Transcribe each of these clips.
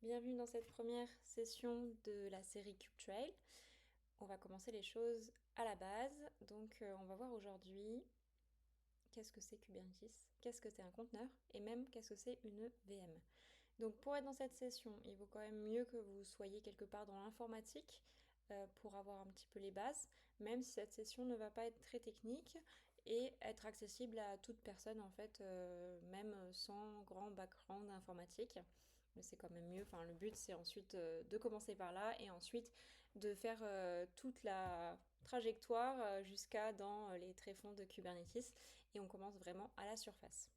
Bienvenue dans cette première session de la série CubeTrail. On va commencer les choses à la base. Donc on va voir aujourd'hui qu'est-ce que c'est Kubernetes, qu'est-ce que c'est un conteneur et même qu'est-ce que c'est une VM. Donc pour être dans cette session, il vaut quand même mieux que vous soyez quelque part dans l'informatique pour avoir un petit peu les bases, même si cette session ne va pas être très technique et être accessible à toute personne en fait, même sans grand background informatique. Mais c'est quand même mieux. Enfin, le but c'est ensuite de commencer par là et ensuite de faire toute la trajectoire jusqu'à dans les tréfonds de Kubernetes et on commence vraiment à la surface.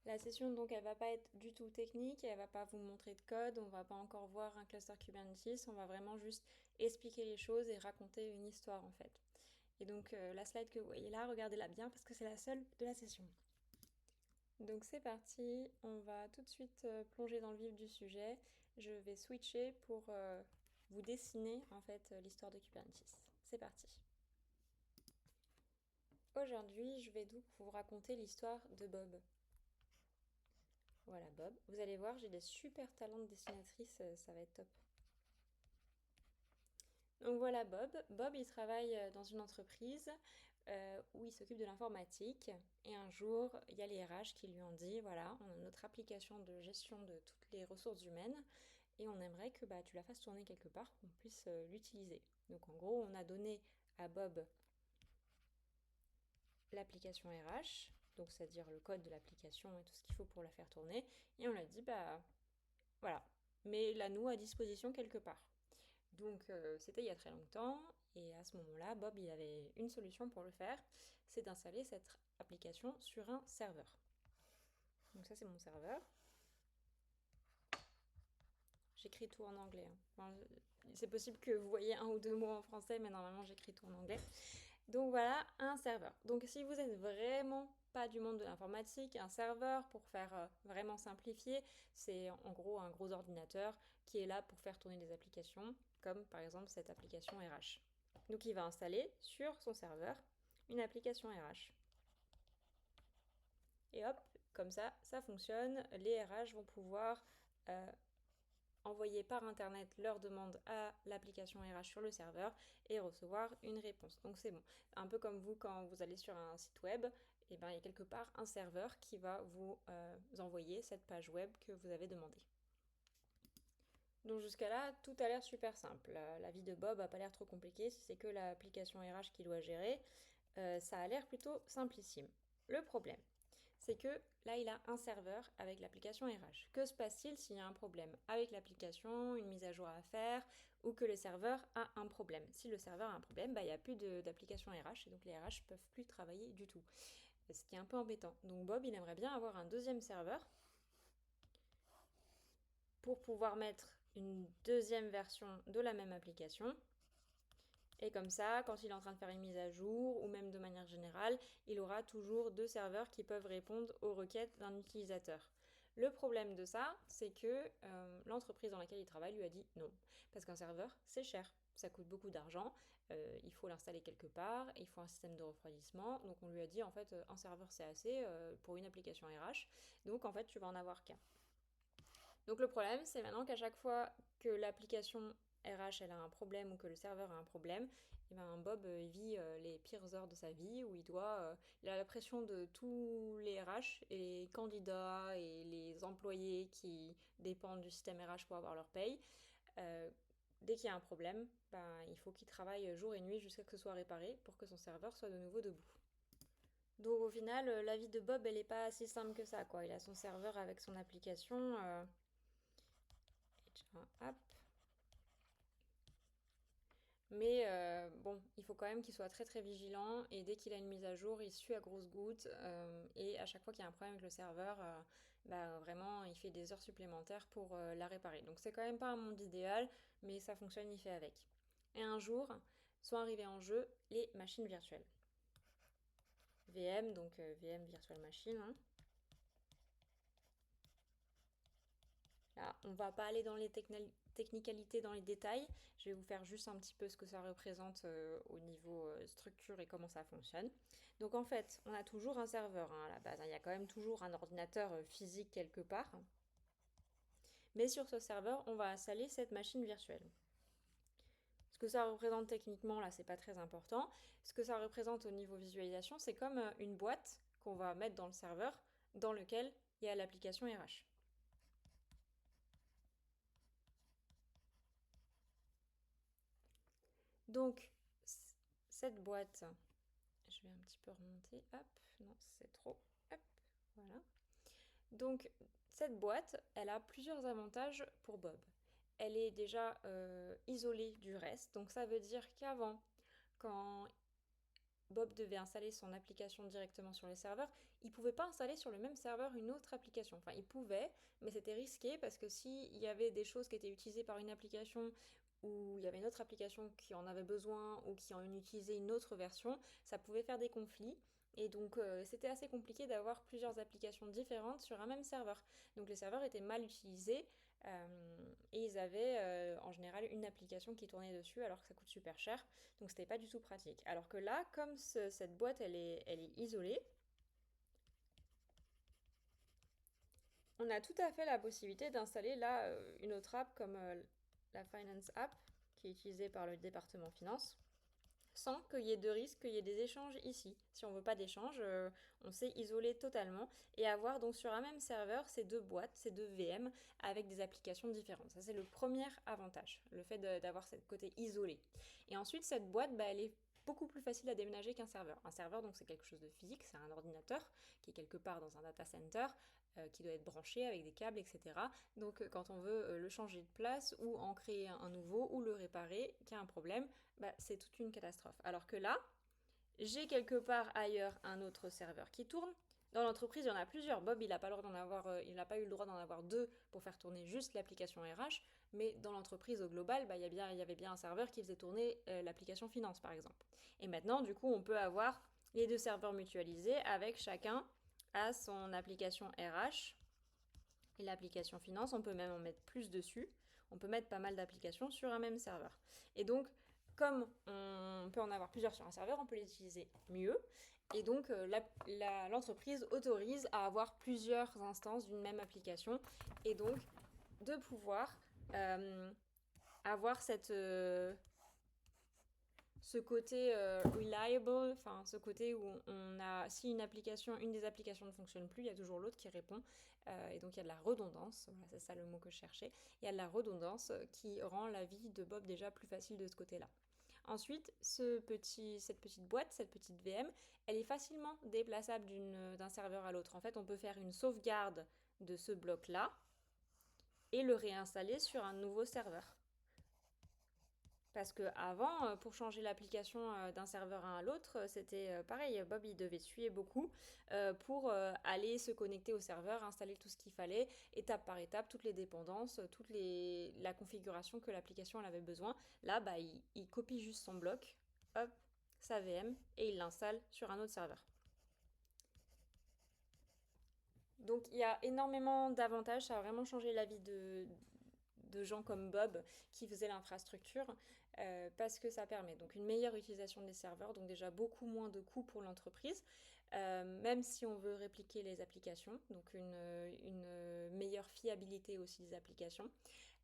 La session, donc, elle va pas être du tout technique, elle va pas vous montrer de code, on va pas encore voir un cluster Kubernetes, on va vraiment juste expliquer les choses et raconter une histoire en fait. Et donc la slide que vous voyez là, regardez-la bien parce que c'est la seule de la session. Donc c'est parti, on va tout de suite plonger dans le vif du sujet. Je vais switcher pour vous dessiner en fait l'histoire de Kubernetes. C'est parti. Aujourd'hui, je vais donc vous raconter l'histoire de Bob. Voilà Bob. Vous allez voir, j'ai des super talents de dessinatrice, ça va être top. Donc voilà Bob. Bob, il travaille dans une entreprise où il s'occupe de l'informatique. Et un jour, il y a les RH qui lui ont dit, voilà, on a notre application de gestion de toutes les ressources humaines et on aimerait que tu la fasses tourner quelque part, qu'on puisse l'utiliser. Donc en gros, on a donné à Bob l'application RH, donc c'est-à-dire le code de l'application et tout ce qu'il faut pour la faire tourner. Et on lui a dit, voilà, mais la nous à disposition quelque part. Donc c'était il y a très longtemps et à ce moment-là, Bob il avait une solution pour le faire, c'est d'installer cette application sur un serveur. Donc ça c'est mon serveur. J'écris tout en anglais, hein. Enfin, c'est possible que vous voyez un ou deux mots en français, mais normalement j'écris tout en anglais. Donc voilà, un serveur. Donc si vous êtes vraiment pas du monde de l'informatique, un serveur, pour faire vraiment simplifier, c'est en gros un gros ordinateur qui est là pour faire tourner des applications, comme par exemple cette application RH. Donc il va installer sur son serveur une application RH. Et hop, comme ça fonctionne. Les RH vont pouvoir envoyer par internet leur demande à l'application RH sur le serveur et recevoir une réponse. Donc c'est bon. Un peu comme vous quand vous allez sur un site web, et ben, il y a quelque part un serveur qui va vous envoyer cette page web que vous avez demandée. Donc jusqu'à là, tout a l'air super simple. La vie de Bob a pas l'air trop compliquée si c'est que l'application RH qu'il doit gérer. Ça a l'air plutôt simplissime. Le problème, c'est que là, il a un serveur avec l'application RH. Que se passe-t-il s'il y a un problème avec l'application, une mise à jour à faire, ou que le serveur a un problème? Si le serveur a un problème, il n'y a plus d'application RH, et donc les RH ne peuvent plus travailler du tout. Ce qui est un peu embêtant. Donc Bob, il aimerait bien avoir un deuxième serveur pour pouvoir mettre une deuxième version de la même application. Et comme ça, quand il est en train de faire une mise à jour, ou même de manière générale, il aura toujours deux serveurs qui peuvent répondre aux requêtes d'un utilisateur. Le problème de ça, c'est que l'entreprise dans laquelle il travaille lui a dit non. Parce qu'un serveur, c'est cher. Ça coûte beaucoup d'argent, il faut l'installer quelque part, il faut un système de refroidissement. Donc on lui a dit en fait un serveur c'est assez pour une application RH. Donc en fait tu vas en avoir qu'un. Donc le problème, c'est maintenant qu'à chaque fois que l'application RH elle a un problème ou que le serveur a un problème, et ben Bob il vit les pires heures de sa vie où il a la pression de tous les RH et les candidats et les employés qui dépendent du système RH pour avoir leur paye. Euh, Dès qu'il y a un problème, il faut qu'il travaille jour et nuit jusqu'à ce que ce soit réparé pour que son serveur soit de nouveau debout. Donc au final, la vie de Bob, elle n'est pas si simple que ça, quoi. Il a son serveur avec son application. Hop. Mais bon, il faut quand même qu'il soit très très vigilant et dès qu'il a une mise à jour, il suit à grosses gouttes et à chaque fois qu'il y a un problème avec le serveur, vraiment il fait des heures supplémentaires pour la réparer. Donc c'est quand même pas un monde idéal, mais ça fonctionne, il fait avec. Et un jour, sont arrivées en jeu les machines virtuelles. VM, donc VM Virtual Machine, hein. Là, on va pas aller dans les technicalités, dans les détails. Je vais vous faire juste un petit peu ce que ça représente au niveau structure et comment ça fonctionne. Donc en fait, on a toujours un serveur hein, à la base, hein. Il y a quand même toujours un ordinateur physique quelque part. Mais sur ce serveur, on va installer cette machine virtuelle. Ce que ça représente techniquement, là, c'est pas très important. Ce que ça représente au niveau visualisation, c'est comme une boîte qu'on va mettre dans le serveur dans lequel il y a l'application RH. Donc, cette boîte, je vais un petit peu remonter, hop, non, c'est trop, hop, voilà. Donc, cette boîte, elle a plusieurs avantages pour Bob. Elle est déjà isolée du reste, donc ça veut dire qu'avant, quand Bob devait installer son application directement sur les serveurs, il ne pouvait pas installer sur le même serveur une autre application. Enfin, il pouvait, mais c'était risqué parce que s'il y avait des choses qui étaient utilisées par une application ou il y avait une autre application qui en avait besoin ou qui en utilisait une autre version, ça pouvait faire des conflits. Et donc c'était assez compliqué d'avoir plusieurs applications différentes sur un même serveur. Donc les serveurs étaient mal utilisés et ils avaient en général une application qui tournait dessus alors que ça coûte super cher. Donc c'était pas du tout pratique. Alors que là, comme cette boîte elle est isolée, on a tout à fait la possibilité d'installer là une autre app comme la Finance App qui est utilisée par le département finance sans qu'il y ait de risque qu'il y ait des échanges ici. Si on ne veut pas d'échange, on s'est isolé totalement et avoir donc sur un même serveur ces deux boîtes, ces deux VM avec des applications différentes. Ça c'est le premier avantage, le fait d'avoir ce côté isolé. Et ensuite cette boîte, elle est beaucoup plus facile à déménager qu'un serveur. Un serveur donc c'est quelque chose de physique, c'est un ordinateur qui est quelque part dans un data center qui doit être branché avec des câbles, etc. Donc quand on veut le changer de place ou en créer un nouveau ou le réparer, qu'il y a un problème, c'est toute une catastrophe. Alors que là, j'ai quelque part ailleurs un autre serveur qui tourne. Dans l'entreprise, il y en a plusieurs. Bob, il n'a pas, il n'a pas eu le droit d'en avoir deux pour faire tourner juste l'application RH, mais dans l'entreprise au global, il y avait bien un serveur qui faisait tourner l'application finance, par exemple. Et maintenant, du coup, on peut avoir les deux serveurs mutualisés avec chacun à son application RH et l'application finance. On peut même en mettre plus dessus. On peut mettre pas mal d'applications sur un même serveur. Et donc, comme on peut en avoir plusieurs sur un serveur, on peut les utiliser mieux. Et donc, l'entreprise autorise à avoir plusieurs instances d'une même application et donc de pouvoir avoir ce côté reliable, enfin ce côté où on a, si une des applications ne fonctionne plus, il y a toujours l'autre qui répond. Et donc il y a de la redondance, voilà, c'est ça le mot que je cherchais. Il y a de la redondance qui rend la vie de Bob déjà plus facile de ce côté-là. Ensuite, cette petite boîte, cette petite VM, elle est facilement déplaçable d'un serveur à l'autre. En fait, on peut faire une sauvegarde de ce bloc-là et le réinstaller sur un nouveau serveur. Parce que avant, pour changer l'application d'un serveur à l'autre, c'était pareil. Bob, il devait suer beaucoup pour aller se connecter au serveur, installer tout ce qu'il fallait, étape par étape, toutes les dépendances, la configuration que l'application avait besoin. Là, il copie juste son bloc, hop, sa VM, et il l'installe sur un autre serveur. Donc il y a énormément d'avantages, ça a vraiment changé la vie de gens comme Bob qui faisaient l'infrastructure parce que ça permet donc une meilleure utilisation des serveurs, donc déjà beaucoup moins de coûts pour l'entreprise, même si on veut répliquer les applications, donc une meilleure fiabilité aussi des applications.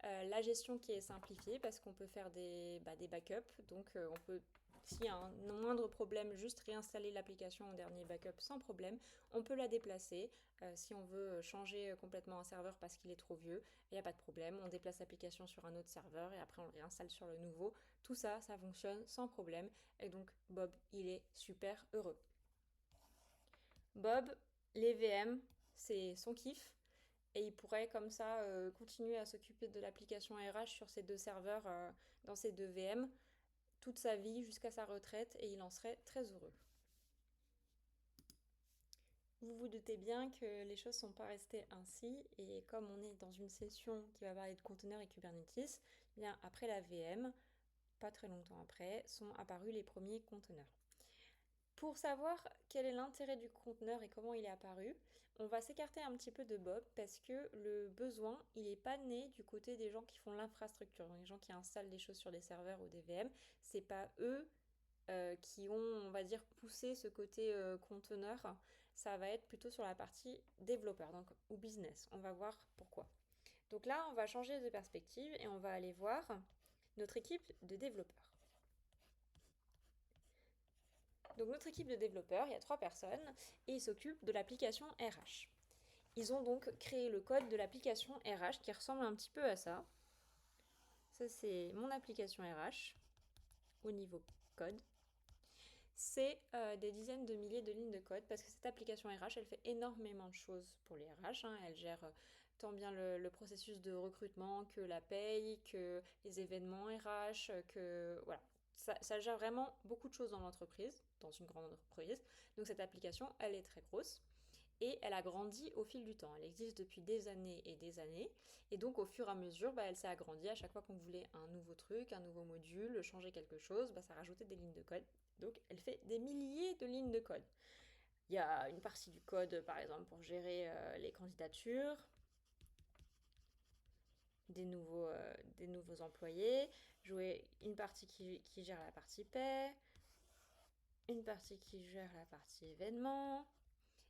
La gestion qui est simplifiée parce qu'on peut faire des backups, donc on peut s'il y a un moindre problème, juste réinstaller l'application au dernier backup sans problème. On peut la déplacer. Si on veut changer complètement un serveur parce qu'il est trop vieux, il n'y a pas de problème. On déplace l'application sur un autre serveur et après on le réinstalle sur le nouveau. Tout ça, ça fonctionne sans problème. Et donc Bob, il est super heureux. Bob, les VM, c'est son kiff. Et il pourrait comme ça continuer à s'occuper de l'application RH sur ces deux serveurs, dans ces deux VM, toute sa vie jusqu'à sa retraite et il en serait très heureux. Vous vous doutez bien que les choses ne sont pas restées ainsi et comme on est dans une session qui va parler de conteneurs et Kubernetes, bien après la VM, pas très longtemps après, sont apparus les premiers conteneurs. Pour savoir quel est l'intérêt du conteneur et comment il est apparu, on va s'écarter un petit peu de Bob parce que le besoin, il n'est pas né du côté des gens qui font l'infrastructure, donc les gens qui installent des choses sur des serveurs ou des VM. C'est pas eux qui ont, on va dire, poussé ce côté conteneur. Ça va être plutôt sur la partie développeur donc, ou business. On va voir pourquoi. Donc là, on va changer de perspective et on va aller voir notre équipe de développeurs. Donc notre équipe de développeurs, il y a 3 personnes et ils s'occupent de l'application RH. Ils ont donc créé le code de l'application RH qui ressemble un petit peu à ça. Ça, c'est mon application RH au niveau code. C'est des dizaines de milliers de lignes de code parce que cette application RH, elle fait énormément de choses pour les RH. Elle gère tant bien le processus de recrutement que la paye, que les événements RH, que voilà. Ça gère vraiment beaucoup de choses dans l'entreprise, dans une grande entreprise. Donc cette application, elle est très grosse. Et elle a grandi au fil du temps. Elle existe depuis des années et des années. Et donc au fur et à mesure, elle s'est agrandie. À chaque fois qu'on voulait un nouveau truc, un nouveau module, changer quelque chose, ça rajoutait des lignes de code. Donc elle fait des milliers de lignes de code. Il y a une partie du code, par exemple, pour gérer les candidatures, des nouveaux employés, jouer une partie qui gère la partie paie, une partie qui gère la partie événement,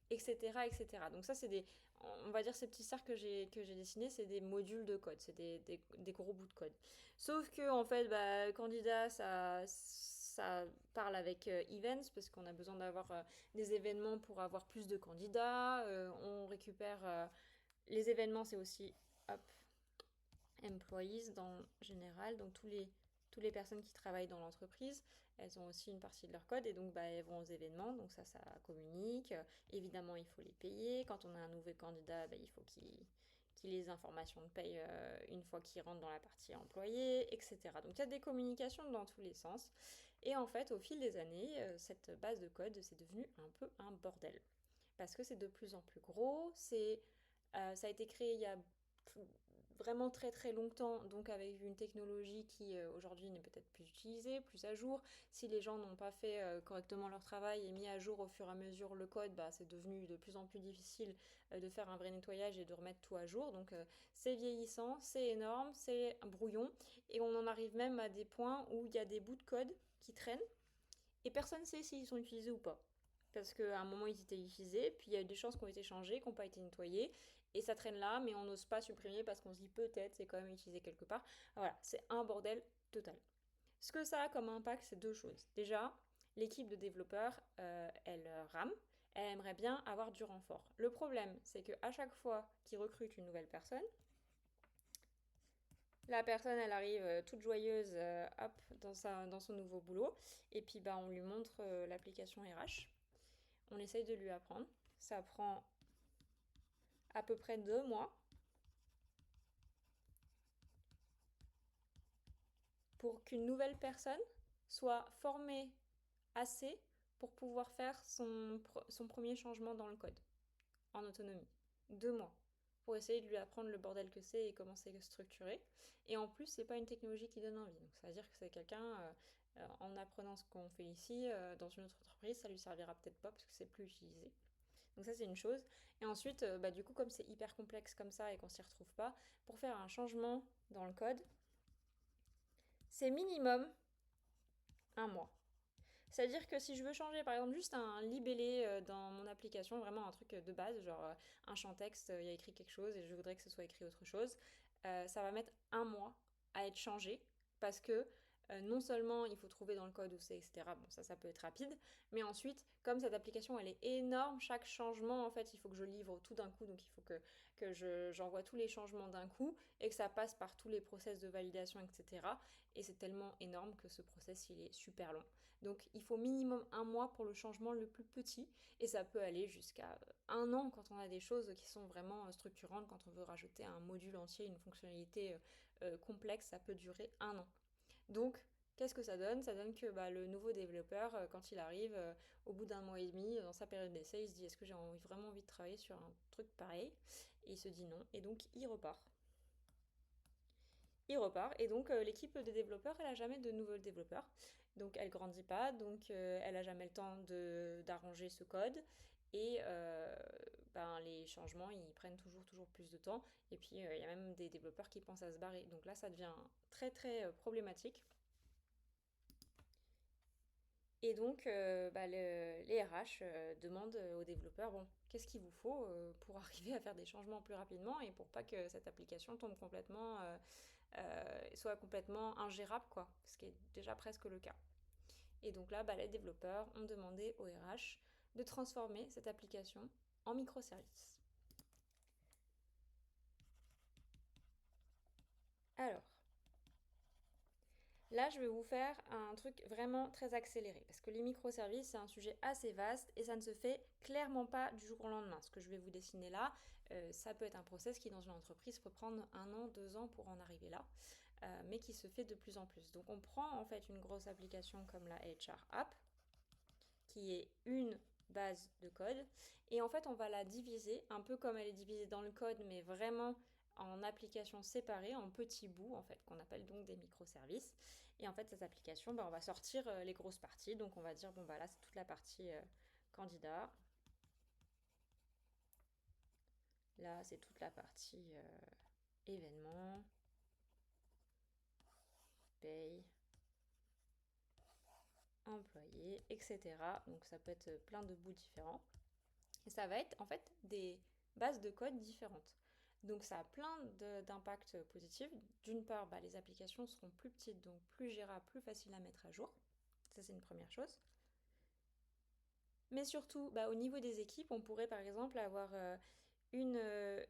etc., etc. Donc ça, c'est des, on va dire ces petits cercles que j'ai dessinés, c'est des modules de code, c'est des gros bouts de code. Sauf que, en fait, candidat, ça parle avec events, parce qu'on a besoin d'avoir des événements pour avoir plus de candidats. On récupère les événements, c'est aussi, hop, employees dans général, donc tous les personnes qui travaillent dans l'entreprise, elles ont aussi une partie de leur code et donc elles vont aux événements, donc ça communique. Évidemment, il faut les payer. Quand on a un nouveau candidat, il faut qu'il ait les informations de paye une fois qu'il rentre dans la partie employé, etc. Donc il y a des communications dans tous les sens. Et en fait, au fil des années, cette base de code, c'est devenu un peu un bordel. Parce que c'est de plus en plus gros, ça a été créé il y a vraiment très très longtemps, donc avec une technologie qui aujourd'hui n'est peut-être plus utilisée, plus à jour. Si les gens n'ont pas fait correctement leur travail et mis à jour au fur et à mesure le code, c'est devenu de plus en plus difficile de faire un vrai nettoyage et de remettre tout à jour. Donc c'est vieillissant, c'est énorme, c'est un brouillon, et on en arrive même à des points où il y a des bouts de code qui traînent et personne ne sait s'ils sont utilisés ou pas. Parce qu'à un moment ils étaient utilisés, puis il y a eu des chances qui ont été changées, qui n'ont pas été nettoyées, et ça traîne là, mais on n'ose pas supprimer parce qu'on se dit peut-être c'est quand même utilisé quelque part. Voilà, c'est un bordel total. Ce que ça a comme impact, c'est 2 choses. Déjà, l'équipe de développeurs, elle rame, elle aimerait bien avoir du renfort. Le problème, c'est qu'à chaque fois qu'ils recrutent une nouvelle personne, la personne, elle arrive toute joyeuse, hop, dans son nouveau boulot, et puis on lui montre l'application RH. On essaye de lui apprendre. Ça prend à peu près 2 mois pour qu'une nouvelle personne soit formée assez pour pouvoir faire son premier changement dans le code en autonomie. 2 mois pour essayer de lui apprendre le bordel que c'est et comment c'est structuré. Et en plus, c'est pas une technologie qui donne envie. Donc ça veut dire que c'est quelqu'un, en apprenant ce qu'on fait ici, dans une autre entreprise, ça lui servira peut-être pas parce que c'est plus utilisé. Donc ça c'est une chose. Et ensuite, du coup, comme c'est hyper complexe comme ça et qu'on s'y retrouve pas, pour faire un changement dans le code, c'est minimum 1 mois. C'est-à-dire que si je veux changer par exemple juste un libellé dans mon application, vraiment un truc de base, genre un champ texte, il y a écrit quelque chose et je voudrais que ce soit écrit autre chose, ça va mettre 1 mois à être changé parce que non seulement il faut trouver dans le code où c'est, etc. Bon, ça peut être rapide, mais ensuite, comme cette application elle est énorme, chaque changement en fait il faut que je livre tout d'un coup, donc il faut que j'envoie tous les changements d'un coup et que ça passe par tous les process de validation, etc. Et c'est tellement énorme que ce process il est super long. Donc il faut minimum 1 mois pour le changement le plus petit et ça peut aller jusqu'à 1 an quand on a des choses qui sont vraiment structurantes, quand on veut rajouter un module entier, une fonctionnalité complexe, ça peut durer 1 an. Donc qu'est-ce que ça donne? Ça donne que le nouveau développeur, quand il arrive au bout d'1 mois et demi, dans sa période d'essai, il se dit est-ce que j'ai vraiment envie de travailler sur un truc pareil? Et il se dit non, et donc il repart. Il repart. Et donc l'équipe de développeurs, elle a jamais de nouveaux développeurs. Donc elle grandit pas, donc elle a jamais le temps d'arranger ce code. Et les changements, ils prennent toujours plus de temps. Et puis il y a même des développeurs qui pensent à se barrer. Donc là, ça devient très très problématique. Et donc, les RH demandent aux développeurs, bon, qu'est-ce qu'il vous faut pour arriver à faire des changements plus rapidement et pour pas que cette application tombe complètement, soit complètement ingérable, quoi, ce qui est déjà presque le cas. Et donc là, les développeurs ont demandé au RH de transformer cette application en microservice. Alors, là, je vais vous faire un truc vraiment très accéléré parce que les microservices, c'est un sujet assez vaste et ça ne se fait clairement pas du jour au lendemain. Ce que je vais vous dessiner là, ça peut être un process qui, dans une entreprise, peut prendre 1 an, 2 ans pour en arriver là, mais qui se fait de plus en plus. Donc, on prend en fait une grosse application comme la HR App, qui est une base de code, et en fait, on va la diviser un peu comme elle est divisée dans le code, mais vraiment en applications séparées, en petits bouts, en fait, qu'on appelle donc des microservices. Et en fait, cette application, on va sortir les grosses parties. Donc, on va dire, bon, là, c'est toute la partie candidat. Là, c'est toute la partie événement, paye, employé, etc. Donc, ça peut être plein de bouts différents. Et ça va être en fait des bases de code différentes. Donc ça a plein d'impacts positifs. D'une part, les applications seront plus petites, donc plus gérables, plus faciles à mettre à jour. Ça, c'est une première chose. Mais surtout, au niveau des équipes, on pourrait par exemple avoir une, euh,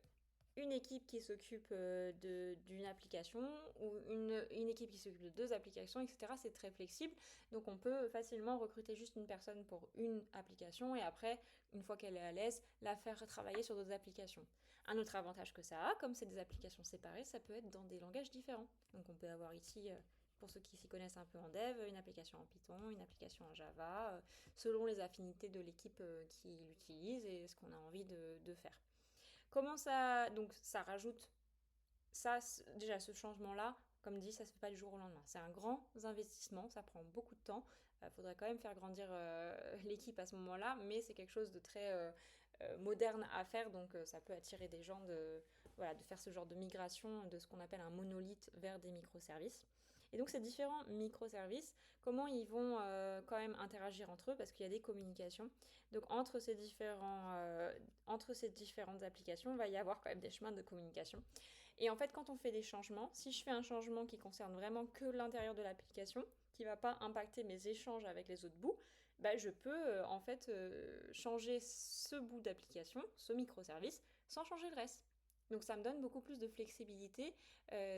une équipe qui s'occupe d'une application ou une équipe qui s'occupe de deux applications, etc. C'est très flexible. Donc on peut facilement recruter juste une personne pour une application et après, une fois qu'elle est à l'aise, la faire travailler sur d'autres applications. Un autre avantage que ça a, comme c'est des applications séparées, ça peut être dans des langages différents. Donc on peut avoir ici, pour ceux qui s'y connaissent un peu en dev, une application en Python, une application en Java, selon les affinités de l'équipe qui l'utilise et ce qu'on a envie de faire. Comment ça. Donc, ça rajoute. Ça, déjà, ce changement-là, comme dit, ça se fait pas du jour au lendemain. C'est un grand investissement, ça prend beaucoup de temps. Il faudrait quand même faire grandir l'équipe à ce moment-là, mais c'est quelque chose de très moderne à faire, donc ça peut attirer des gens voilà, de faire ce genre de migration de ce qu'on appelle un monolithe vers des microservices. Et donc ces différents microservices, comment ils vont quand même interagir entre eux, parce qu'il y a des communications. Donc entre ces différentes applications, il va y avoir quand même des chemins de communication. Et en fait, quand on fait des changements, si je fais un changement qui concerne vraiment que l'intérieur de l'application, qui ne va pas impacter mes échanges avec les autres bouts, je peux en fait changer ce bout d'application, ce microservice, sans changer le reste. Donc ça me donne beaucoup plus de flexibilité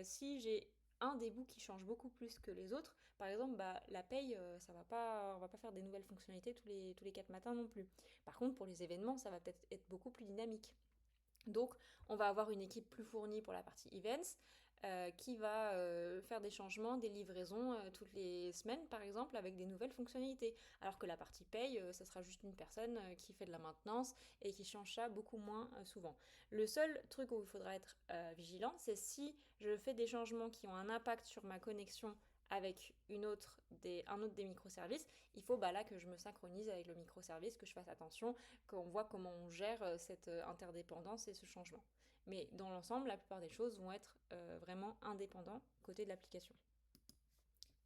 si j'ai un des bouts qui change beaucoup plus que les autres. Par exemple, la paye, on va pas faire des nouvelles fonctionnalités tous les 4 matins non plus. Par contre, pour les événements, ça va peut-être être beaucoup plus dynamique. Donc, on va avoir une équipe plus fournie pour la partie events qui va faire des changements, des livraisons toutes les semaines, par exemple, avec des nouvelles fonctionnalités. Alors que la partie paye, ça sera juste une personne qui fait de la maintenance et qui change ça beaucoup moins souvent. Le seul truc où il faudra être vigilant, c'est si je fais des changements qui ont un impact sur ma connexion avec un autre des microservices, il faut là que je me synchronise avec le microservice, que je fasse attention, qu'on voit comment on gère cette interdépendance et ce changement. Mais dans l'ensemble, la plupart des choses vont être vraiment indépendants côté de l'application.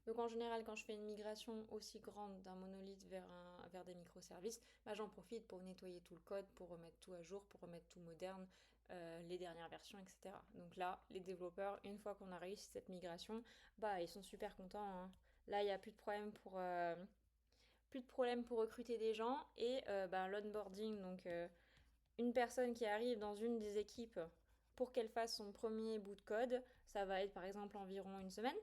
Donc en général, quand je fais une migration aussi grande d'un monolithe vers des microservices, j'en profite pour nettoyer tout le code, pour remettre tout à jour, pour remettre tout moderne, les dernières versions, etc. Donc là, les développeurs, une fois qu'on a réussi cette migration, ils sont super contents, hein. Là, il n'y a plus de problème pour recruter des gens et l'onboarding, donc une personne qui arrive dans une des équipes pour qu'elle fasse son premier bout de code, ça va être par exemple environ une semaine.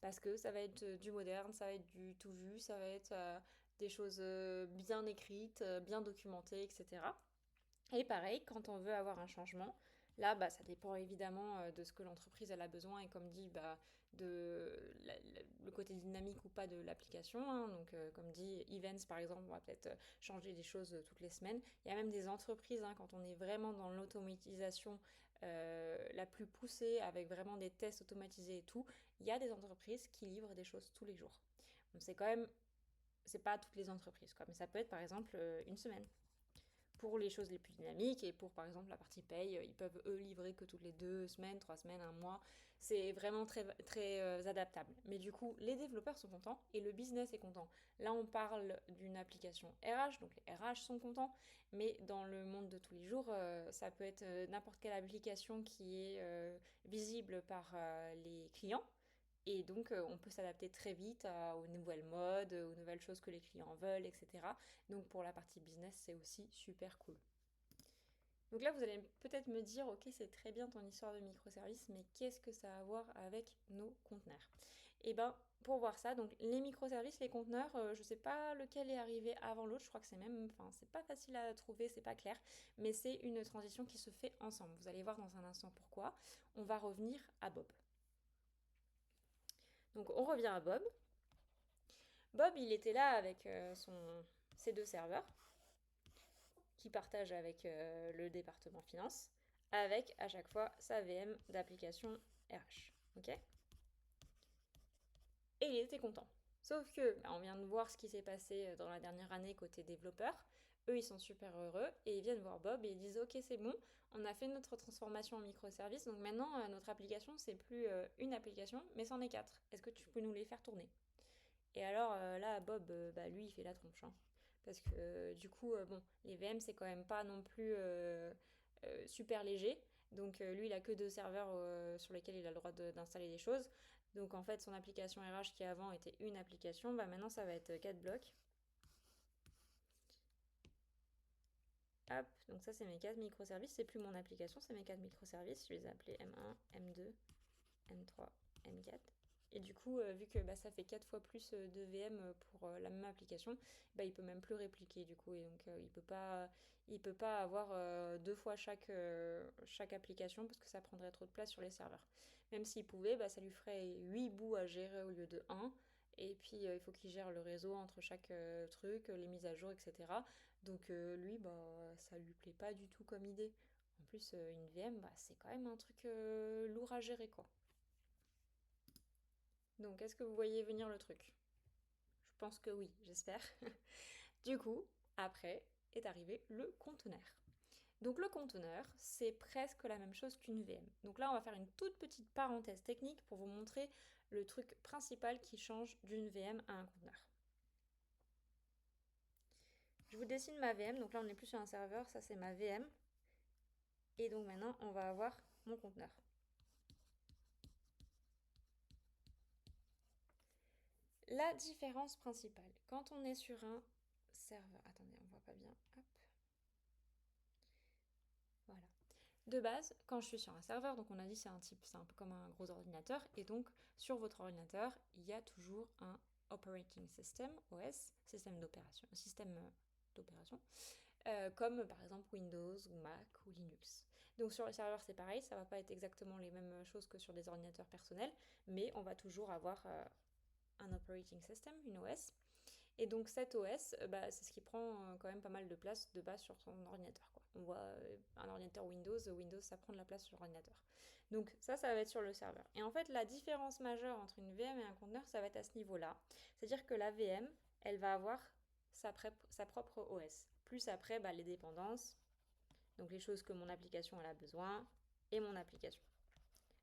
Parce que ça va être du moderne, ça va être du tout vu, ça va être des choses bien écrites, bien documentées, etc. Et pareil, quand on veut avoir un changement, là, ça dépend évidemment de ce que l'entreprise elle a besoin et comme dit, le côté dynamique ou pas de l'application, hein. Donc, comme dit, Events par exemple, on va peut-être changer des choses toutes les semaines. Il y a même des entreprises, hein, quand on est vraiment dans l'automatisation la plus poussée, avec vraiment des tests automatisés et tout, il y a des entreprises qui livrent des choses tous les jours. Donc, c'est pas toutes les entreprises, quoi, mais ça peut être par exemple une semaine. pour les choses les plus dynamiques et pour par exemple la partie paye, ils peuvent eux livrer que toutes les 2 semaines, 3 semaines, un mois. C'est vraiment très, très adaptable. Mais du coup, les développeurs sont contents et le business est content. Là, on parle d'une application RH, donc les RH sont contents. Mais dans le monde de tous les jours, ça peut être n'importe quelle application qui est visible par les clients. Et donc, on peut s'adapter très vite aux nouvelles modes, aux nouvelles choses que les clients veulent, etc. Donc, pour la partie business, c'est aussi super cool. Donc là, vous allez peut-être me dire, ok, c'est très bien ton histoire de microservices, mais qu'est-ce que ça a à voir avec nos conteneurs? Et ben, pour voir ça, donc les microservices, les conteneurs, je sais pas lequel est arrivé avant l'autre, je crois que c'est même, enfin, c'est pas facile à trouver, c'est pas clair, mais c'est une transition qui se fait ensemble. Vous allez voir dans un instant pourquoi. On va revenir à Bob. Donc on revient à Bob. Bob, il était là avec ses 2 serveurs qui partagent avec le département finance, avec à chaque fois sa VM d'application RH. Ok? Et il était content. Sauf que, on vient de voir ce qui s'est passé dans la dernière année côté développeur. Eux, ils sont super heureux et ils viennent voir Bob et ils disent ok, c'est bon, on a fait notre transformation en microservice, donc maintenant notre application, c'est plus une application, mais c'en est 4. Est-ce que tu peux nous les faire tourner? Et alors là, Bob, bah, lui, il fait la tronche, hein. Parce que du coup, bon, les VM, c'est quand même pas non plus super léger. Donc lui, il a que 2 serveurs sur lesquels il a le droit d'installer des choses. Donc en fait, son application RH qui avant était une application, bah maintenant ça va être 4 blocs. Hop, donc ça c'est mes 4 microservices. C'est plus mon application, c'est mes 4 microservices. Je les ai appelés M1, M2, M3, M4. Et du coup, vu que bah, ça fait 4 fois plus de VM pour la même application, bah, il peut même plus répliquer du coup. Et donc il peut pas avoir 2 fois chaque application parce que ça prendrait trop de place sur les serveurs. Même s'il pouvait, bah, ça lui ferait 8 bouts à gérer au lieu de 1. Et puis il faut qu'il gère le réseau entre chaque truc, les mises à jour, etc. Donc lui, bah, ça lui plaît pas du tout comme idée. En plus, une VM, bah, c'est quand même un truc lourd à gérer, quoi. Donc, est-ce que vous voyez venir le truc? Je pense que oui, j'espère. Du coup, après est arrivé le conteneur. Donc le conteneur, c'est presque la même chose qu'une VM. Donc là, on va faire une toute petite parenthèse technique pour vous montrer le truc principal qui change d'une VM à un conteneur. Je vous dessine ma VM, donc là on n'est plus sur un serveur, ça c'est ma VM. Et donc maintenant, on va avoir mon conteneur. La différence principale, quand on est sur un serveur... Attendez, on voit pas bien. Hop. Voilà. De base, quand je suis sur un serveur, donc on a dit c'est un peu comme un gros ordinateur, et donc sur votre ordinateur, il y a toujours un operating system, OS, système d'opération, comme par exemple Windows ou Mac ou Linux. Donc sur le serveur c'est pareil, ça va pas être exactement les mêmes choses que sur des ordinateurs personnels, mais on va toujours avoir un operating system, une OS. Et donc cet OS, bah, c'est ce qui prend quand même pas mal de place de base sur son ordinateur, quoi. On voit un ordinateur Windows, ça prend de la place sur l'ordinateur. Donc ça va être sur le serveur. Et en fait, la différence majeure entre une VM et un conteneur, ça va être à ce niveau-là. C'est-à-dire que la VM, elle va avoir sa propre OS. Plus après, bah, les dépendances, donc les choses que mon application elle a besoin, et mon application.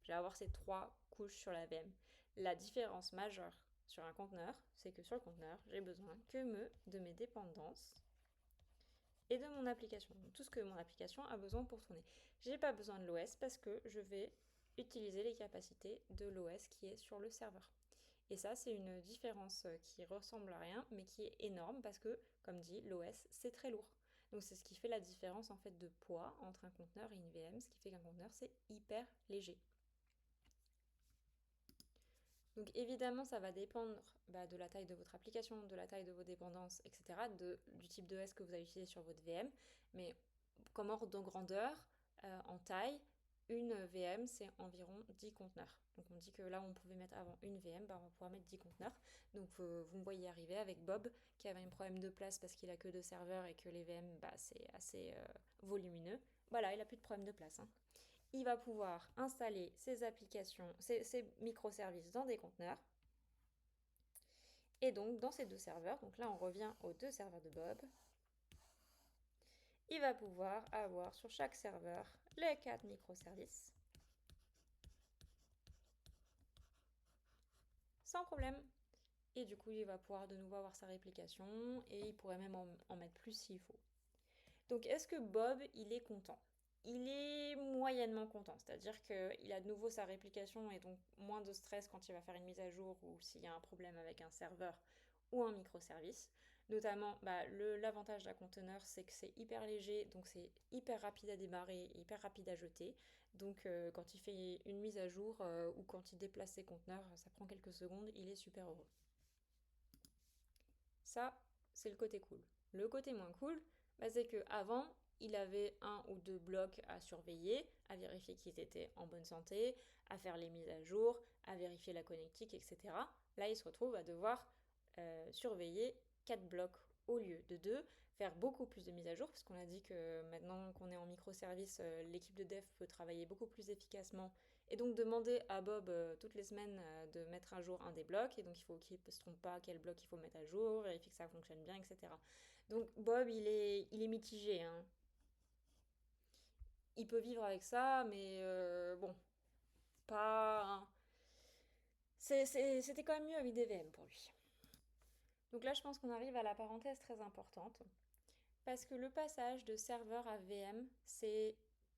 Je vais avoir ces 3 couches sur la VM. La différence majeure sur un conteneur, c'est que sur le conteneur, j'ai besoin de mes dépendances et de mon application. Donc, tout ce que mon application a besoin pour tourner. Je n'ai pas besoin de l'OS parce que je vais utiliser les capacités de l'OS qui est sur le serveur. Et ça, c'est une différence qui ressemble à rien, mais qui est énorme parce que, comme dit, l'OS, c'est très lourd. Donc c'est ce qui fait la différence en fait de poids entre un conteneur et une VM, ce qui fait qu'un conteneur, c'est hyper léger. Donc évidemment, ça va dépendre de la taille de votre application, de la taille de vos dépendances, etc., du type de S que vous allez utiliser sur votre VM. Mais comme ordre de grandeur, en taille, une VM, c'est environ 10 conteneurs. Donc on dit que là où on pouvait mettre avant une VM, on va pouvoir mettre 10 conteneurs. Donc vous me voyez arriver avec Bob, qui avait un problème de place parce qu'il a que 2 serveurs et que les VM, c'est assez volumineux. Voilà, il n'a plus de problème de place, hein. Il va pouvoir installer ses applications, ses microservices dans des conteneurs. Et donc dans ces 2 serveurs, donc là on revient aux 2 serveurs de Bob, il va pouvoir avoir sur chaque serveur les 4 microservices sans problème. Et du coup, il va pouvoir de nouveau avoir sa réplication et il pourrait même en mettre plus s'il faut. Donc, est-ce que Bob, il est content? Il est moyennement content, c'est-à-dire qu'il a de nouveau sa réplication et donc moins de stress quand il va faire une mise à jour ou s'il y a un problème avec un serveur ou un microservice. Notamment, l'avantage d'un conteneur, c'est que c'est hyper léger, donc c'est hyper rapide à démarrer et hyper rapide à jeter. Donc quand il fait une mise à jour ou quand il déplace ses conteneurs, ça prend quelques secondes, il est super heureux. Ça, c'est le côté cool. Le côté moins cool, c'est qu'avant, il avait un ou deux blocs à surveiller, à vérifier qu'ils étaient en bonne santé, à faire les mises à jour, à vérifier la connectique, etc. Là, il se retrouve à devoir surveiller 4 blocs au lieu de 2, faire beaucoup plus de mises à jour, parce qu'on a dit que maintenant qu'on est en microservice, l'équipe de dev peut travailler beaucoup plus efficacement et donc demander à Bob toutes les semaines de mettre à jour un des blocs, et donc il faut qu'il ne se trompe pas quel bloc il faut mettre à jour, vérifier que ça fonctionne bien, etc. Donc Bob, il est mitigé, hein. Il peut vivre avec ça, mais bon, pas... C'était quand même mieux avec des VM pour lui. Donc là, je pense qu'on arrive à la parenthèse très importante, parce que le passage de serveur à VM, c'est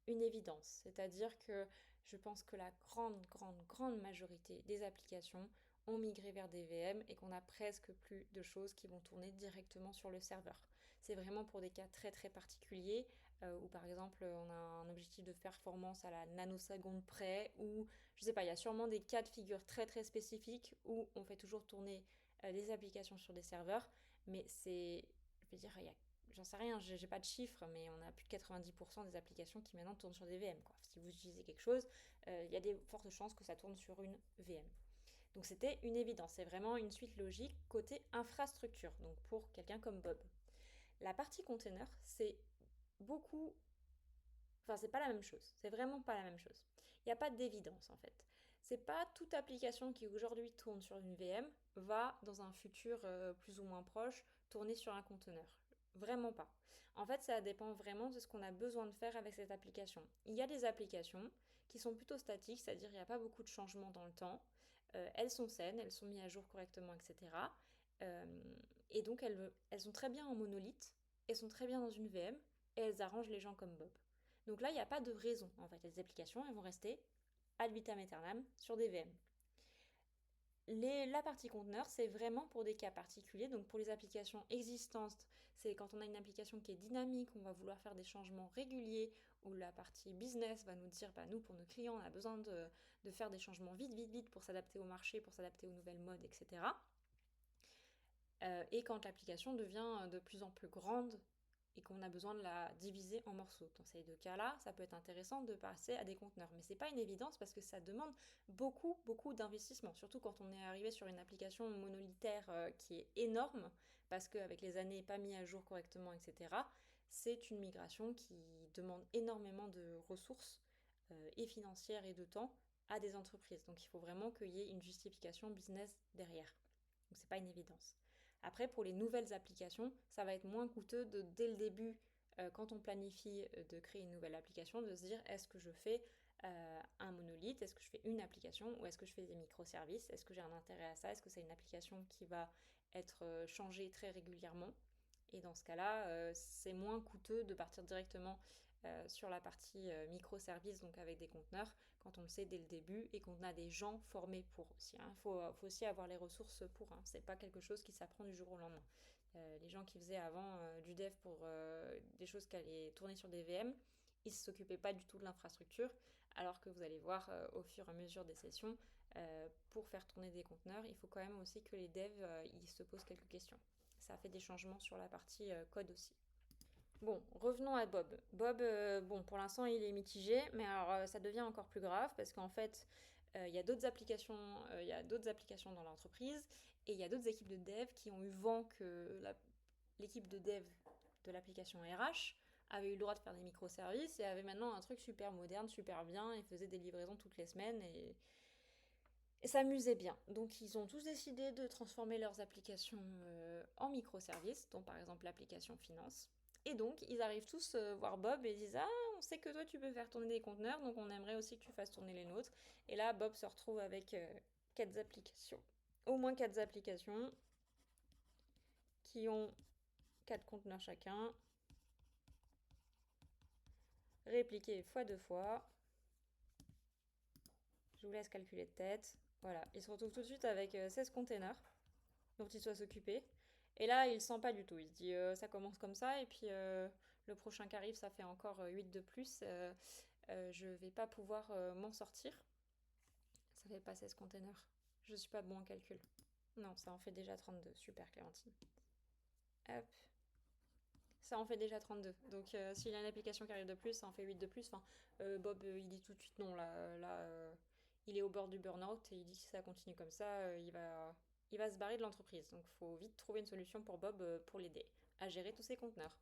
une évidence. C'est-à-dire que je pense que la grande majorité des applications ont migré vers des VM et qu'on a presque plus de choses qui vont tourner directement sur le serveur. C'est vraiment pour des cas très particuliers où par exemple on a un objectif de performance à la nanoseconde près, ou je sais pas, il y a sûrement des cas de figure très spécifiques où on fait toujours tourner des applications sur des serveurs, mais c'est, je veux dire, il y a, j'en sais rien, j'ai pas de chiffres, mais on a plus de 90% des applications qui maintenant tournent sur des VM, quoi. Si vous utilisez quelque chose, il y a des fortes chances que ça tourne sur une VM. Donc c'était une évidence, c'est vraiment une suite logique côté infrastructure, donc pour quelqu'un comme Bob. La partie container, c'est beaucoup... Enfin, c'est pas la même chose, c'est vraiment pas la même chose. Il n'y a pas d'évidence en fait. C'est pas toute application qui aujourd'hui tourne sur une VM va, dans un futur plus ou moins proche, tourner sur un conteneur. Vraiment pas. En fait, ça dépend vraiment de ce qu'on a besoin de faire avec cette application. Il y a des applications qui sont plutôt statiques, c'est-à-dire il n'y a pas beaucoup de changements dans le temps. Elles sont saines, elles sont mises à jour correctement, etc. Euh, et donc elles sont très bien en monolithe, elles sont très bien dans une VM, et elles arrangent les gens comme Bob. Donc là, il n'y a pas de raison. En fait, les applications, elles vont rester ad vitam aeternam sur des VM. La partie conteneur, c'est vraiment pour des cas particuliers. Donc pour les applications existantes, c'est quand on a une application qui est dynamique, on va vouloir faire des changements réguliers, ou la partie business va nous dire, nous, pour nos clients, on a besoin de faire des changements vite pour s'adapter au marché, pour s'adapter aux nouvelles modes, etc. Et quand l'application devient de plus en plus grande et qu'on a besoin de la diviser en morceaux. Dans ces deux cas-là, ça peut être intéressant de passer à des conteneurs. Mais ce n'est pas une évidence parce que ça demande beaucoup d'investissement. Surtout quand on est arrivé sur une application monolithaire qui est énorme, parce qu'avec les années pas mis à jour correctement, etc., c'est une migration qui demande énormément de ressources et financières et de temps à des entreprises. Donc il faut vraiment qu'il y ait une justification business derrière. Donc c'est pas une évidence. Après, pour les nouvelles applications, ça va être moins coûteux dès le début, quand on planifie de créer une nouvelle application, de se dire est-ce que je fais un monolithe, est-ce que je fais une application ou est-ce que je fais des microservices, est-ce que j'ai un intérêt à ça, est-ce que c'est une application qui va être changée très régulièrement. Et dans ce cas-là, c'est moins coûteux de partir directement sur la partie microservices, donc avec des conteneurs, quand on le sait dès le début et qu'on a des gens formés pour aussi. Il faut aussi avoir les ressources pour. C'est pas quelque chose qui s'apprend du jour au lendemain. Les gens qui faisaient avant du dev pour des choses qui allaient tourner sur des VM, ils ne s'occupaient pas du tout de l'infrastructure, alors que vous allez voir au fur et à mesure des sessions, pour faire tourner des conteneurs, il faut quand même aussi que les devs ils se posent quelques questions. Ça a fait des changements sur la partie code aussi. Bon, revenons à Bob. Bob, bon, pour l'instant, il est mitigé, mais alors ça devient encore plus grave parce qu'en fait, il y a d'autres applications, il y a d'autres applications dans l'entreprise et il y a d'autres équipes de dev qui ont eu vent que l'équipe de dev de l'application RH avait eu le droit de faire des microservices et avait maintenant un truc super moderne, super bien, et faisait des livraisons toutes les semaines et s'amusaient bien. Donc ils ont tous décidé de transformer leurs applications en microservices, dont par exemple l'application finance. Et donc, ils arrivent tous voir Bob et disent ah, on sait que toi tu peux faire tourner des conteneurs, donc on aimerait aussi que tu fasses tourner les nôtres. Et là, Bob se retrouve avec 4 applications. Au moins 4 applications qui ont 4 conteneurs chacun, répliqués fois 2 fois. Je vous laisse calculer de tête. Voilà, il se retrouve tout de suite avec 16 containers dont il doit s'occuper. Et là, il ne sent pas du tout. Il se dit ça commence comme ça, et puis le prochain qui arrive, ça fait encore 8 de plus. Je vais pas pouvoir m'en sortir. Ça fait pas 16 containers. Je suis pas bon en calcul. Non, ça en fait déjà 32. Super, Clémentine. Hop. Ça en fait déjà 32. Donc s'il y a une application qui arrive de plus, ça en fait 8 de plus. Enfin, Bob, il dit tout de suite non. Là il est au bord du burn-out et il dit que si ça continue comme ça, il va se barrer de l'entreprise. Donc il faut vite trouver une solution pour Bob pour l'aider à gérer tous ses conteneurs.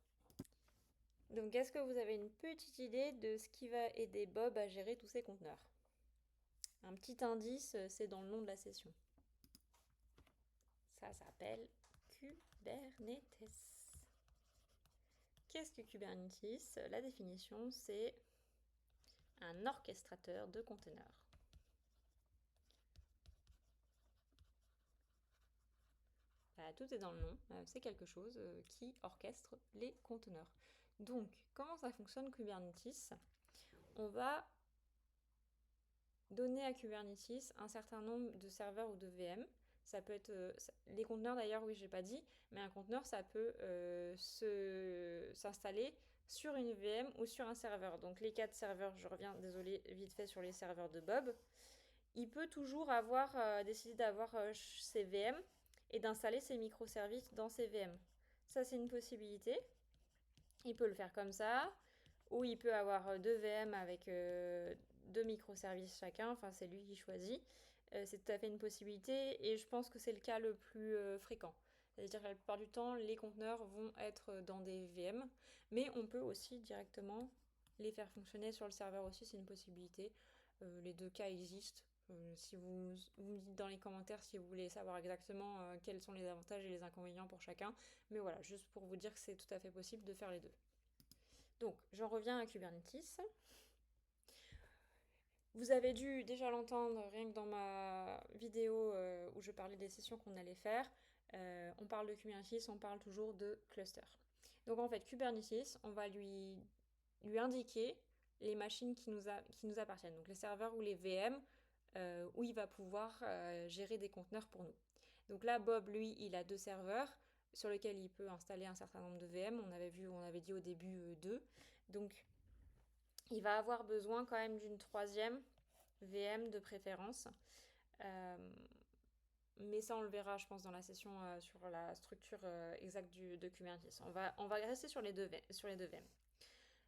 Donc est-ce que vous avez une petite idée de ce qui va aider Bob à gérer tous ses conteneurs? Un petit indice, c'est dans le nom de la session. Ça s'appelle Kubernetes. Qu'est-ce que Kubernetes? La définition, c'est un orchestrateur de conteneurs. Voilà, tout est dans le nom, c'est quelque chose qui orchestre les conteneurs. Donc, comment ça fonctionne Kubernetes? On va donner à Kubernetes un certain nombre de serveurs ou de VM. Ça peut être les conteneurs d'ailleurs, oui, j'ai pas dit, mais un conteneur ça peut s'installer sur une VM ou sur un serveur. Donc les 4 serveurs, je reviens, désolé, vite fait sur les serveurs de Bob. Il peut toujours avoir décidé d'avoir ses VM et d'installer ses microservices dans ses VM. Ça c'est une possibilité. Il peut le faire comme ça, ou il peut avoir 2 VM avec 2 microservices chacun, enfin c'est lui qui choisit. C'est tout à fait une possibilité et je pense que c'est le cas le plus fréquent. C'est-à-dire que la plupart du temps, les conteneurs vont être dans des VM, mais on peut aussi directement les faire fonctionner sur le serveur aussi, c'est une possibilité. Les deux cas existent. Si vous me dites dans les commentaires si vous voulez savoir exactement quels sont les avantages et les inconvénients pour chacun. Mais voilà, juste pour vous dire que c'est tout à fait possible de faire les deux. Donc, j'en reviens à Kubernetes. Vous avez dû déjà l'entendre rien que dans ma vidéo où je parlais des sessions qu'on allait faire. On parle de Kubernetes, on parle toujours de cluster. Donc en fait, Kubernetes, on va lui indiquer les machines qui nous appartiennent, donc les serveurs ou les VM, où il va pouvoir gérer des conteneurs pour nous. Donc là, Bob, lui, il a 2 serveurs sur lesquels il peut installer un certain nombre de VM. On avait dit au début 2. Donc il va avoir besoin quand même d'une 3e VM de préférence. Mais ça, on le verra, je pense, dans la session sur la structure exacte de Kubernetes. On va rester sur les deux VM.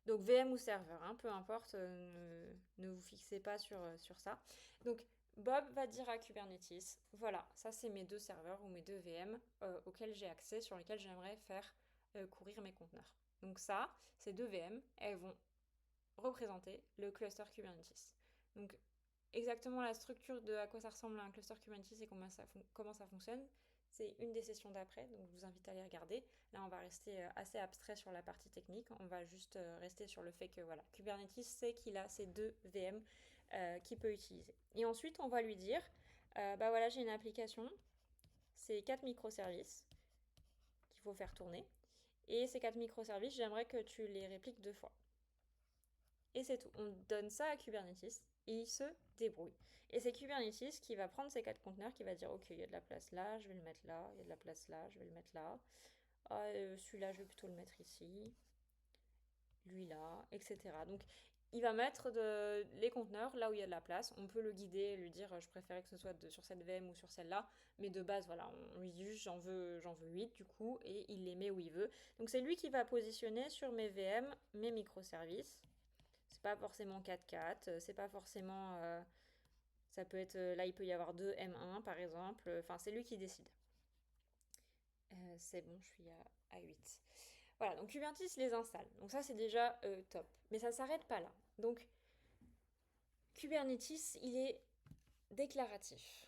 Donc VM ou serveur, hein, peu importe, ne vous fixez pas sur ça. Donc Bob va dire à Kubernetes, voilà, ça c'est mes 2 serveurs ou mes 2 VM auxquels j'ai accès, sur lesquels j'aimerais faire courir mes conteneurs. Donc ça, ces 2 VM, elles vont représenter le cluster Kubernetes. Donc exactement la structure de à quoi ça ressemble un cluster Kubernetes et comment ça fonctionne, c'est une des sessions d'après, donc je vous invite à les regarder. Là, on va rester assez abstrait sur la partie technique. On va juste rester sur le fait que voilà, Kubernetes sait qu'il a ces 2 VM qu'il peut utiliser. Et ensuite, on va lui dire, bah voilà, j'ai une application, c'est 4 microservices qu'il faut faire tourner. Et ces 4 microservices, j'aimerais que tu les répliques 2 fois. Et c'est tout. On donne ça à Kubernetes et il se débrouille. Et c'est Kubernetes qui va prendre ces 4 conteneurs, qui va dire ok, il y a de la place là, je vais le mettre là, il y a de la place là, je vais le mettre là. Ah, celui-là, je vais plutôt le mettre ici. Lui là, etc. Donc il va mettre les conteneurs là où il y a de la place. On peut le guider, lui dire je préférais que ce soit sur cette VM ou sur celle-là. Mais de base, voilà, on lui dit juste j'en veux 8 du coup, et il les met où il veut. Donc c'est lui qui va positionner sur mes VM mes microservices. C'est pas forcément 4-4, c'est pas forcément. Ça peut être. Là, il peut y avoir 2 M1 par exemple. Enfin, c'est lui qui décide. C'est bon, je suis à 8. Voilà, donc Kubernetes les installe. Donc ça, c'est déjà top. Mais ça s'arrête pas là. Donc, Kubernetes, il est déclaratif.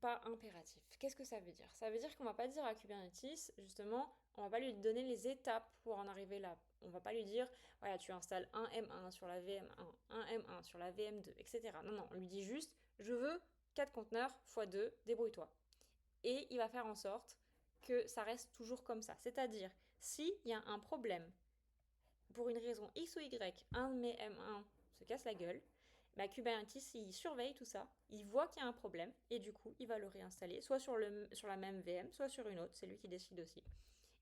pas impératif. Qu'est-ce que ça veut dire? Ça veut dire qu'on va pas dire à Kubernetes, justement, on va pas lui donner les étapes pour en arriver là. On va pas lui dire, voilà, tu installes un M1 sur la VM1, un M1 sur la VM2, etc. Non, non, on lui dit juste, je veux 4 conteneurs x 2, débrouille-toi. Et il va faire en sorte que ça reste toujours comme ça. C'est-à-dire, s'il y a un problème, pour une raison X ou Y, un de mes M1 se casse la gueule, bah Kubernetes, il surveille tout ça, il voit qu'il y a un problème, et du coup, il va le réinstaller, soit sur la même VM, soit sur une autre, c'est lui qui décide aussi.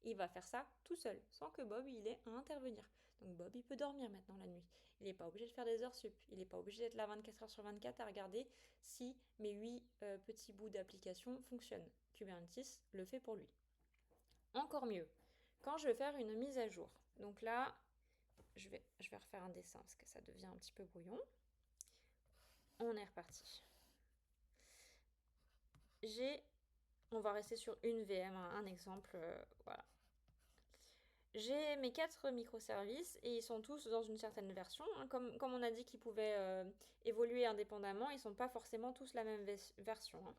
Il va faire ça tout seul, sans que Bob il ait à intervenir. Donc Bob, il peut dormir maintenant la nuit. Il n'est pas obligé de faire des heures sup. Il n'est pas obligé d'être là 24 heures sur 24 à regarder si mes 8 petits bouts d'application fonctionnent. Kubernetes le fait pour lui. Encore mieux, quand je vais faire une mise à jour. Donc là, je vais refaire un dessin parce que ça devient un petit peu brouillon. On est reparti. On va rester sur une VM, un exemple, voilà. J'ai mes 4 microservices et ils sont tous dans une certaine version. Hein. Comme on a dit qu'ils pouvaient évoluer indépendamment, ils ne sont pas forcément tous la même version. Hein.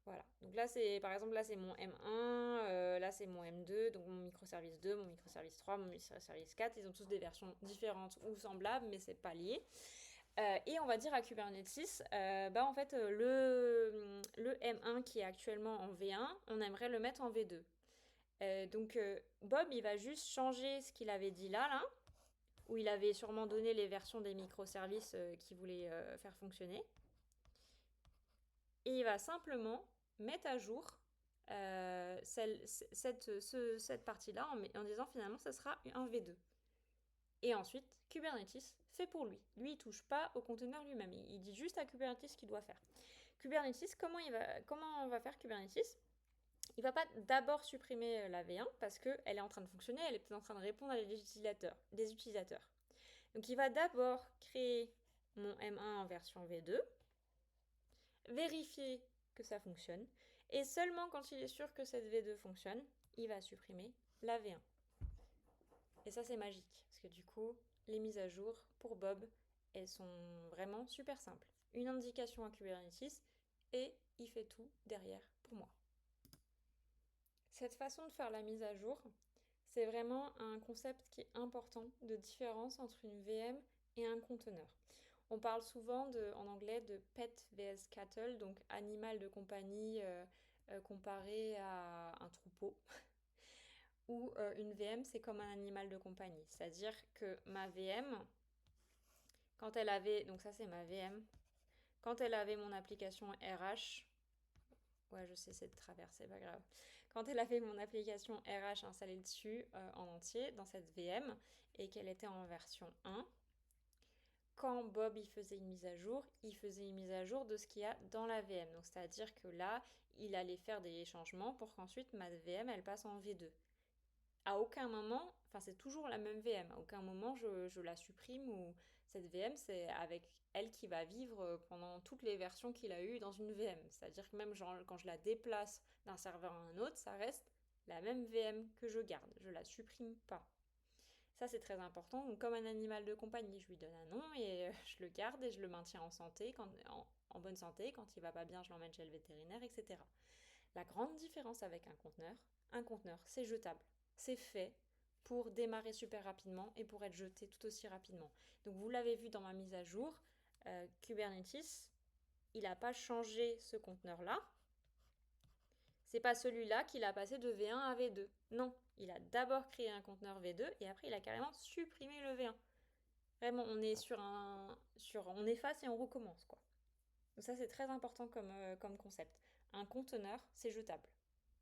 Voilà. Donc là, par exemple, là c'est mon M1, là c'est mon M2, donc mon microservice 2, mon microservice 3, mon microservice 4. Ils ont tous des versions différentes ou semblables, mais c'est pas lié. Et on va dire à Kubernetes, en fait, le M1 qui est actuellement en V1, on aimerait le mettre en V2. Donc Bob, il va juste changer ce qu'il avait dit là, où il avait sûrement donné les versions des microservices qu'il voulait faire fonctionner. Et il va simplement mettre à jour cette partie-là en disant finalement ça sera un V2. Et ensuite, Kubernetes fait pour lui. Lui, il ne touche pas au conteneur lui-même. Il dit juste à Kubernetes ce qu'il doit faire. Kubernetes, comment on va faire Kubernetes? Il ne va pas d'abord supprimer la V1 parce qu'elle est en train de fonctionner, elle est peut-être en train de répondre à des utilisateurs. Donc il va d'abord créer mon M1 en version V2, vérifier que ça fonctionne, et seulement quand il est sûr que cette V2 fonctionne, il va supprimer la V1. Et ça c'est magique, parce que du coup, les mises à jour pour Bob, elles sont vraiment super simples. Une indication à Kubernetes, et il fait tout derrière pour moi. Cette façon de faire la mise à jour, c'est vraiment un concept qui est important de différence entre une VM et un conteneur. On parle souvent en anglais de pet vs cattle, donc animal de compagnie comparé à un troupeau. Ou une VM, c'est comme un animal de compagnie. C'est-à-dire que ma VM, quand elle avait, donc ça c'est ma VM, quand elle avait mon application RH, ouais je sais c'est de travers, c'est pas grave. Quand elle avait mon application RH installée dessus en entier dans cette VM et qu'elle était en version 1, quand Bob il faisait une mise à jour, il faisait une mise à jour de ce qu'il y a dans la VM. Donc c'est-à-dire que là, il allait faire des changements pour qu'ensuite ma VM elle passe en V2. À aucun moment, enfin c'est toujours la même VM, à aucun moment je la supprime ou cette VM c'est avec elle qui va vivre pendant toutes les versions qu'il a eues dans une VM. C'est-à-dire que même genre, quand je la déplace d'un serveur à un autre, ça reste la même VM que je garde, je la supprime pas. Ça c'est très important, donc comme un animal de compagnie, je lui donne un nom et je le garde et je le maintiens en santé, en bonne santé, quand il va pas bien je l'emmène chez le vétérinaire, etc. La grande différence avec un conteneur c'est jetable. C'est fait pour démarrer super rapidement et pour être jeté tout aussi rapidement. Donc vous l'avez vu dans ma mise à jour, Kubernetes, il n'a pas changé ce conteneur-là. C'est pas celui-là qu'il a passé de V1 à V2. Non, il a d'abord créé un conteneur V2 et après il a carrément supprimé le V1. Vraiment, on est on efface et on recommence quoi. Donc ça c'est très important comme concept. Un conteneur, c'est jetable.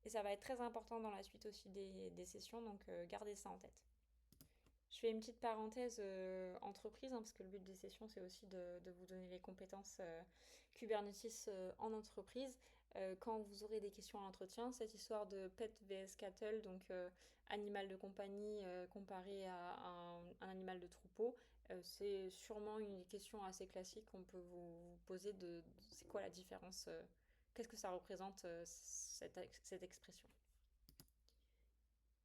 Et ça va être très important dans la suite aussi des sessions, donc gardez ça en tête. Je fais une petite parenthèse entreprise, parce que le but des sessions, c'est aussi de vous donner les compétences Kubernetes en entreprise. Quand vous aurez des questions à l'entretien, cette histoire de pet vs cattle, donc animal de compagnie comparé à un animal de troupeau, c'est sûrement une question assez classique qu'on peut vous poser de c'est quoi la différence, qu'est-ce que ça représente cette expression.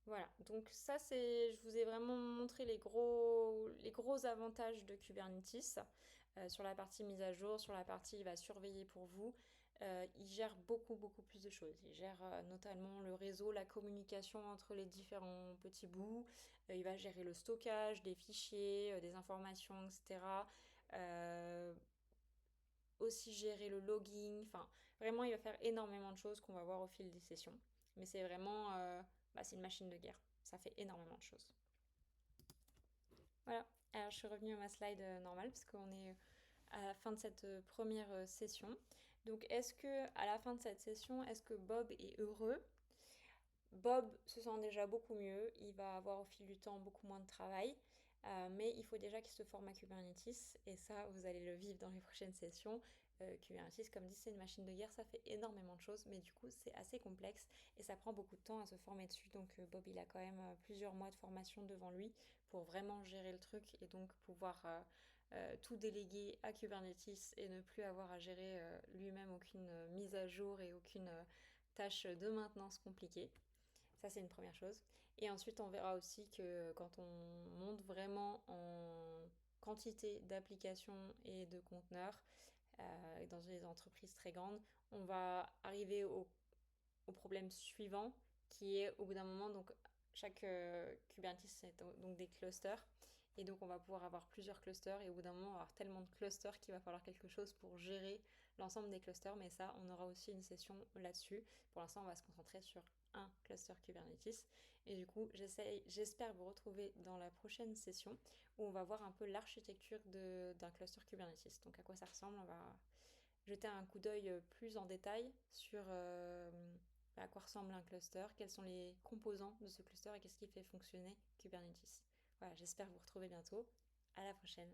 Voilà, donc ça c'est, je vous ai vraiment montré les gros avantages de Kubernetes. Sur la partie mise à jour, sur la partie il va surveiller pour vous. Il gère beaucoup plus de choses. Il gère notamment le réseau, la communication entre les différents petits bouts. Il va gérer le stockage des fichiers, des informations, etc. Euh, Aussi gérer le logging. Enfin, vraiment, il va faire énormément de choses qu'on va voir au fil des sessions. Mais c'est vraiment, c'est une machine de guerre. Ça fait énormément de choses. Voilà. Alors, je suis revenue à ma slide normale parce qu'on est à la fin de cette première session. Donc, est-ce que à la fin de cette session, est-ce que Bob est heureux? Bob se sent déjà beaucoup mieux. Il va avoir au fil du temps beaucoup moins de travail. Mais il faut déjà qu'il se forme à Kubernetes. Et ça, vous allez le vivre dans les prochaines sessions. Kubernetes, comme dit, c'est une machine de guerre. Ça fait énormément de choses. Mais du coup, c'est assez complexe. Et ça prend beaucoup de temps à se former dessus. Donc, Bob, il a quand même plusieurs mois de formation devant lui pour vraiment gérer le truc. Et donc, pouvoir tout déléguer à Kubernetes et ne plus avoir à gérer lui-même aucune mise à jour et aucune tâche de maintenance compliquée. Ça, c'est une première chose. Et ensuite, on verra aussi que quand on monte vraiment en quantité d'applications et de conteneurs, dans des entreprises très grandes, on va arriver au problème suivant qui est au bout d'un moment, donc chaque Kubernetes c'est donc des clusters. Et donc on va pouvoir avoir plusieurs clusters et au bout d'un moment on va avoir tellement de clusters qu'il va falloir quelque chose pour gérer l'ensemble des clusters. Mais ça, on aura aussi une session là-dessus. Pour l'instant, on va se concentrer sur un cluster Kubernetes. Et du coup, j'espère vous retrouver dans la prochaine session où on va voir un peu l'architecture d'un cluster Kubernetes. Donc à quoi ça ressemble, on va jeter un coup d'œil plus en détail sur à quoi ressemble un cluster, quels sont les composants de ce cluster et qu'est-ce qui fait fonctionner Kubernetes. Voilà, j'espère vous retrouver bientôt. À la prochaine.